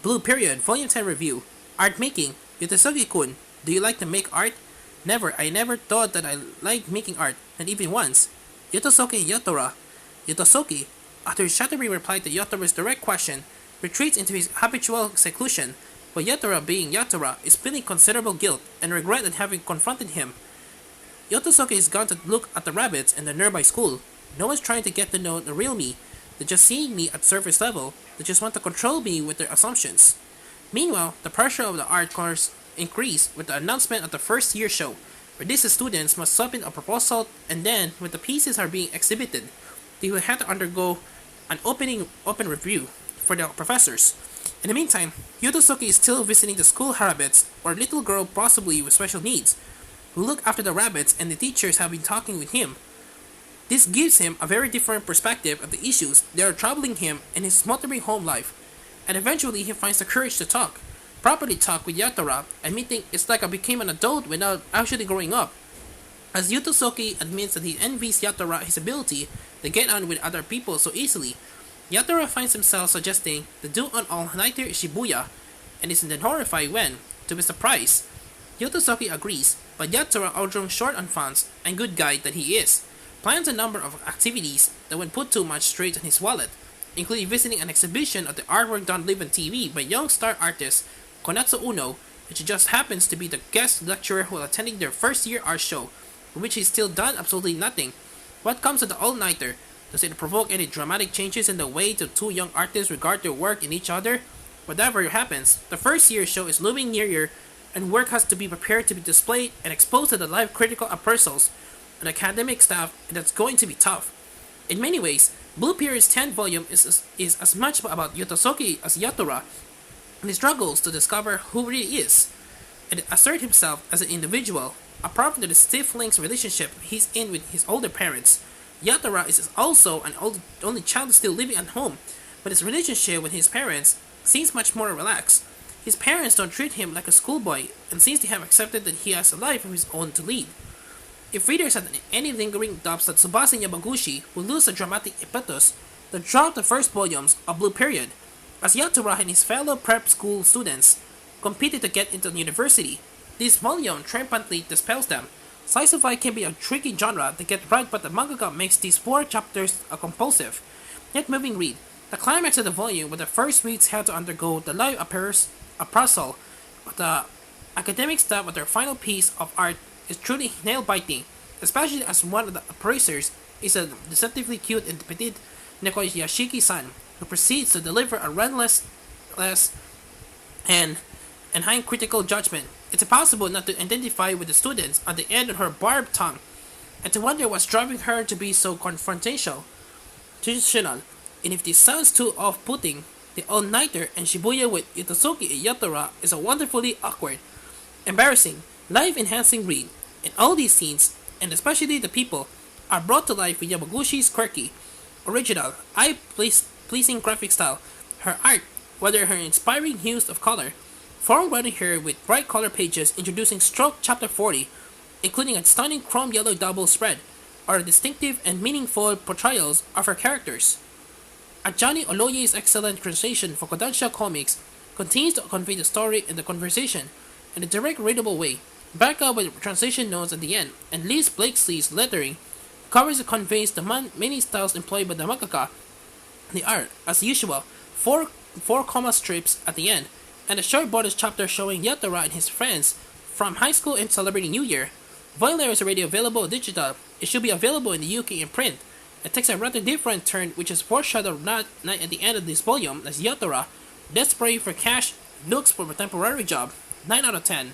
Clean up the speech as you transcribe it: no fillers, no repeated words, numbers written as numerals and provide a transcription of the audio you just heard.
Blue Period, Volume 10 Review. Art Making. Yotosuke-kun, do you like to make art? Never. I never thought that I liked making art, not even once. Yotosuke Yatora. Yotosuke, after Shatobi replied to Yatora's direct question, retreats into his habitual seclusion, but Yatora, being Yatora, is feeling considerable guilt and regret at having confronted him. Yotosuke is gone to look at the rabbits in the nearby school. No one's trying to get to know the real me. They're just seeing me at surface level. They just want to control me with their assumptions. Meanwhile, the pressure of the art course increased with the announcement of the first year show, where these students must submit a proposal, and then, when the pieces are being exhibited, they will have to undergo an open review for the professors. In the meantime, Yotosuke is still visiting the school rabbits, or a little girl possibly with special needs, who look after the rabbits, and the teachers have been talking with him. This gives him a very different perspective of the issues that are troubling him in his smothering home life, and eventually he finds the courage to properly talk with Yatora, admitting it's like I became an adult without actually growing up. As Yotosuke admits that he envies Yatora his ability to get on with other people so easily, Yatora finds himself suggesting to do an all-nighter in Shibuya, and is then horrified when, to his surprise, Yotosuke agrees, but Yatora, outgrown short on funds and good guy that he is, plans a number of activities that would put too much straight on his wallet, including visiting an exhibition of the artwork done live on TV by young star artist Konatsu Uno, which just happens to be the guest lecturer while attending their first year art show, for which he's still done absolutely nothing. What comes of the all-nighter? Does it provoke any dramatic changes in the way the two young artists regard their work in each other? Whatever happens, the first year show is looming nearer, and work has to be prepared to be displayed and exposed to the live critical appraisals and academic staff, and that's going to be tough. In many ways, Blue Period's 10th volume is as much about Yotosuke as Yatora, and he struggles to discover who he really is, and assert himself as an individual. Apart from the stiff links relationship he's in with his older parents, Yatora is also an only child still living at home, but his relationship with his parents seems much more relaxed. His parents don't treat him like a schoolboy, and seems to have accepted that he has a life of his own to lead. If readers had any lingering doubts that Tsubasa Yamaguchi will lose the dramatic impetus that drove the first volumes of Blue Period, as Yatora and his fellow prep school students competed to get into the university, this volume triumphantly dispels them. Slice of life can be a tricky genre to get right, but the mangaka makes these 4 chapters a compulsive, yet moving read. The climax of the volume, where the first reads had to undergo the live appraisal of the academic staff with their final piece of art, is truly nail-biting, especially as one of the appraisers is a deceptively cute and petite Nekoyashiki-san, who proceeds to deliver a relentless and high critical judgment. It's impossible not to identify with the students on the end of her barbed tongue, and to wonder what's driving her to be so confrontational. And if this sounds too off-putting, the all-nighter and Shibuya with Yotosuke and Yatora is a wonderfully awkward, embarrassing, life-enhancing read, and all these scenes, and especially the people, are brought to life with Yamaguchi's quirky, original, eye-pleasing graphic style. Her art, whether her inspiring hues of color, foregrounding her with bright color pages introducing Stroke Chapter 40, including a stunning chrome yellow double spread, are distinctive and meaningful portrayals of her characters. Ajani Oloye's excellent translation for Kodansha Comics continues to convey the story and the conversation in a direct, readable way, backed up with translation notes at the end, and Liz Blakesley's lettering covers and conveys the many styles employed by the mangaka. The art, as usual, four comma strips at the end, and a short bonus chapter showing Yatora and his friends from high school and celebrating New Year. Voyler is already available digital. It should be available in the UK in print. It takes a rather different turn, which is foreshadowed not at the end of this volume, as Yatora, desperate for cash, looks for a temporary job. 9 out of 10.